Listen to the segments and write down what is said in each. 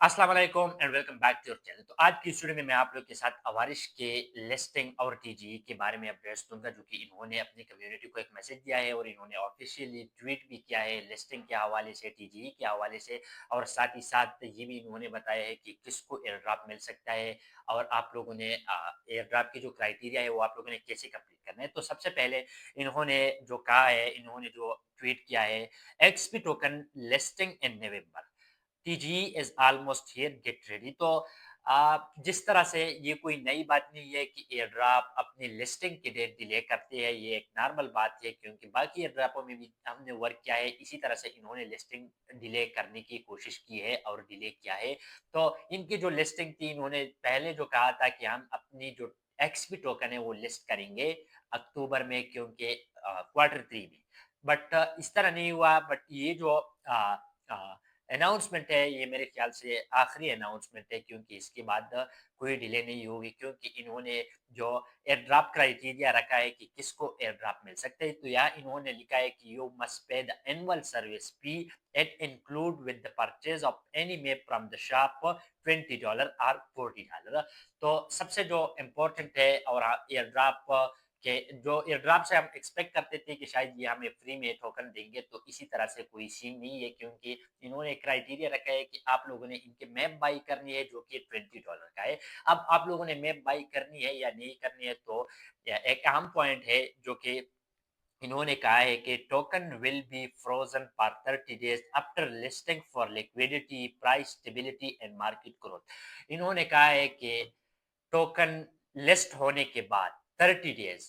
अस्सलाम वालेकुम and welcome back to your channel. तो आज की इस वीडियो में मैं आप लोग के साथ अवारिश के लिस्टिंग और टीजी के बारे में अपडेट्स दूंगा, जो कि इन्होंने अपनी कम्युनिटी को एक मैसेज दिया है और इन्होंने ऑफिशियली ट्वीट भी किया है लिस्टिंग के हवाले से, टीजी के हवाले से। और साथ ही साथ ये भी इन्होंने बताया है कि किसको एयर ड्रॉप मिल सकता है और आप लोगों ने एयर ड्रॉप की जो क्राइटेरिया है वो आप लोगों ने कैसे कंप्लीट करना है। तो सबसे पहले इन्होंने जो कहा है, इन्होंने जो ट्वीट किया है, XP token listing in November, TG is almost here, get ready. तो जिस तरह से ये कोई नई बात नहीं है कि एयर ड्रॉप अपनी लिस्टिंग की डेट डिले करते हैं, ये एक नॉर्मल बात है क्योंकि बाकी एयर ड्रॉपों में भी हमने वर्क किया है, इसी तरह से इन्होंने लिस्टिंग डिले करने की कोशिश की है और डिले किया है। तो इनकी जो लिस्टिंग थी, इन्होंने पहले जो कहा था कि हम अपनी जो एक्सपी टोकन है वो लिस्ट करेंगे अक्टूबर में, क्योंकि क्वार्टर थ्री में। बट इस तरह नहीं हुआ। बट ये जो अनाउंसमेंट है, ये मेरे ख्याल से आखिरी अनाउंसमेंट है, क्योंकि इसके बाद कोई डिले नहीं होगी, क्योंकि इन्होंने जो एयर ड्रॉप क्राइटेरिया रखा है कि किसको एयर ड्रॉप मिल सकता है, तो यहाँ इन्होंने लिखा है कि you must pay the annual service fee at include with the purchase of any map from the shop $20 और $40। तो सबसे जो इम्पोर्टेंट है, और एयर ड्रॉप कि जो एयरड्रॉप से हम एक्सपेक्ट करते थे कि शायद ये हमें फ्री में टोकन देंगे, तो इसी तरह से कोई सीन नहीं है, क्योंकि इन्होंने क्राइटेरिया रखा है कि आप लोगों ने इनके मैप बाई करनी है, जो कि $20 का है। अब आप लोगों ने मैप बाई करनी है या नहीं करनी है, तो एक अहम पॉइंट है जो कि इन्होंने कहा है कि token will be frozen for 30 days after listing for liquidity, price stability and market growth. इन्होंने कहा है कि टोकन लिस्ट होने के बाद 30 डेज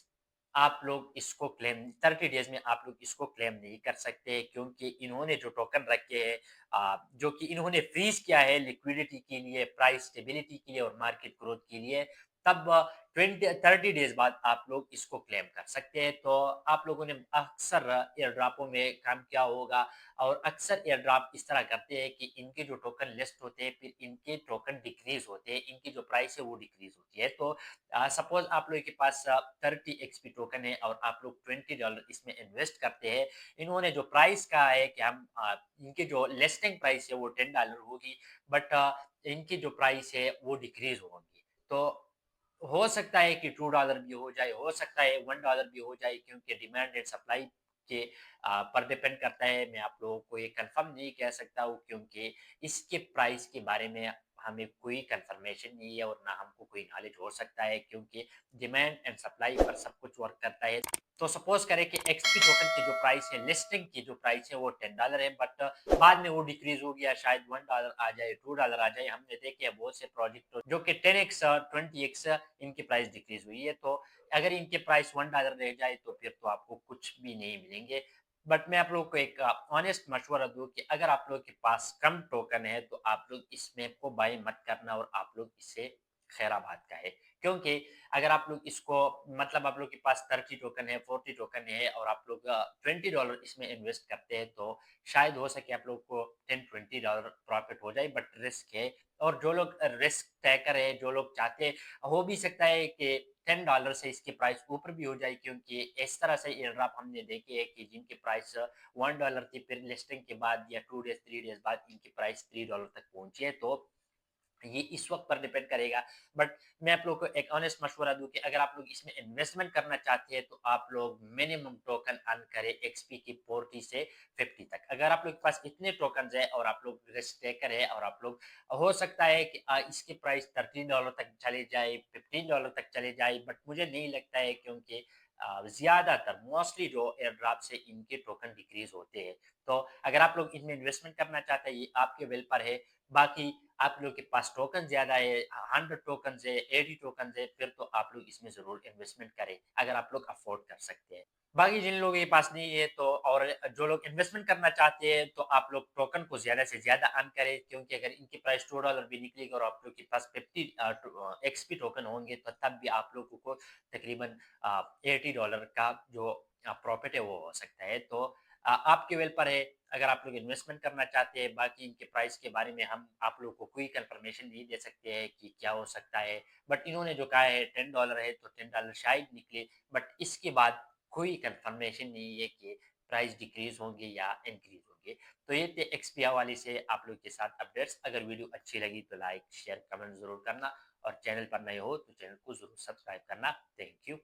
आप लोग इसको क्लेम 30 डेज में आप लोग इसको क्लेम नहीं कर सकते, क्योंकि इन्होंने जो टोकन रखे हैं, जो कि इन्होंने फ्रीज किया है लिक्विडिटी के लिए, प्राइस स्टेबिलिटी के लिए और मार्केट ग्रोथ के लिए, तब 30 डेज बाद आप लोग इसको क्लेम कर सकते हैं। तो आप लोगों ने अक्सर एयर ड्रॉपों में काम किया होगा, और अक्सर एयर ड्रॉप इस तरह करते हैं कि इनके जो टोकन लिस्ट होते हैं, फिर इनके टोकन डिक्रीज होते हैं, इनकी जो प्राइस है वो डिक्रीज होती है। तो सपोज आप लोगों के पास 30 एक्सपी टोकन है और आप लोग $20 इसमें इन्वेस्ट करते हैं। इन्होंने जो प्राइस कहा है कि हम इनकी जो लिस्टिंग प्राइस है वो $10 होगी, बट इनकी जो प्राइस है वो डिक्रीज होगी। तो हो सकता है कि $2 भी हो जाए, हो सकता है $1 भी हो जाए, क्योंकि डिमांड एंड सप्लाई के पर डिपेंड करता है। मैं आप लोगों को ये कंफर्म नहीं कह सकता हूँ, क्योंकि इसके प्राइस के बारे में हमें कोई कंफर्मेशन नहीं है और ना हमको कोई नॉलेज हो सकता है, क्योंकि डिमांड एंड सप्लाई पर सब कुछ वर्क करता है। तो सपोज करें कि एक्सपी टोकन की जो प्राइस है, लिस्टिंग की जो प्राइस है वो $10 है, बट बाद में वो डिक्रीज हो गया, शायद $1 आ जाए, $2 आ जाए। हमने देखे हैं बहुत से प्रोजेक्ट जो कि 10x 20x इनकी प्राइस डिक्रीज हुई है। तो अगर इनके प्राइस $1 रह जाए, तो फिर तो आपको कुछ भी नहीं मिलेंगे। बट मैं आप लोगों को एक ऑनेस्ट मशवरा दूं कि अगर आप लोगों के पास कम टोकन है, तो आप लोग इसमें को बाय मत करना और आप लोग इसे खैराबाद का है, क्योंकि अगर आप लोग इसको, मतलब आप लोग के पास 30 टोकन है, 40 टोकन है और आप लोग $20 इसमें इन्वेस्ट करते हैं, तो शायद हो सके आप लोग को $10-20 प्रॉफिट हो जाए, बट रिस्क है। और जो लोग रिस्क टेकर है, जो लोग चाहते हैं, हो भी सकता है कि $10 से इसकी प्राइस ऊपर भी हो जाए, क्योंकि इस तरह से एयर ड्रॉप हमने देखे हैं कि जिनकी प्राइस $1 थी, फिर लिस्टिंग के बाद या 2 डेज 3 डेज बाद इनकी प्राइस $3 तक पहुंची है। तो ये इस वक्त पर डिपेंड करेगा। बट मैं आप लोगों को एक ऑनेस्ट मशवरा दूं कि अगर आप लोग इसमें इन्वेस्टमेंट करना चाहते हैं, तो आप लोग मिनिमम टोकन अर्न करें एक्सपी की 40 से 50 तक। अगर आप लोग के पास इतने टोकन है और आप लोग रिस्क टेकर है, और आप लोग, हो सकता है कि इसकी प्राइस $13 तक चले जाए, $15 तक चले जाए, बट मुझे नहीं लगता है, क्योंकि ज्यादातर मोस्टली जो एयर ड्रॉप से इनके टोकन डिक्रीज होते हैं। तो अगर आप लोग इनमें इन्वेस्टमेंट करना चाहते हैं, ये आपके वेल पर है। बाकी आप लोग के पास टोकन ज़्यादा है, 100 टोकन है, 80 टोकन है, फिर तो आप लोग इसमें ज़रूर इन्वेस्टमेंट करें, अगर आप लोग अफ़ोर्ड कर सकते हैं। बाकी जिन लोगों के पास नहीं है, तो और जो लोग इन्वेस्टमेंट करना चाहते हैं, तो आप लोग टोकन को ज़्यादा से ज़्यादा अर्न करें, क्योंकि अगर इनकी प्राइस $2 भी निकलेगी और आप लोग के पास 50 एक्सपी टोकन होंगे, तो तब भी आप लोगों को तकरीबन $80 का जो प्रॉफिट है वो हो सकता है। तो आपके वेल पर है, अगर आप लोग इन्वेस्टमेंट करना चाहते हैं। बाकी इनके प्राइस के बारे में हम आप लोगों को कोई कंफर्मेशन नहीं दे सकते हैं कि क्या हो सकता है। बट इन्होंने जो कहा है $10 है, तो $10 शायद निकले, बट इसके बाद कोई कंफर्मेशन नहीं है कि प्राइस डिक्रीज होंगे या इंक्रीज होंगे। होंगे। तो ये थे एक्सपीआ वाली से आप लोग के साथ अपडेट्स। अगर वीडियो अच्छी लगी तो लाइक शेयर कमेंट जरूर करना, और चैनल पर नए हो तो चैनल को जरूर सब्सक्राइब करना। Thank you.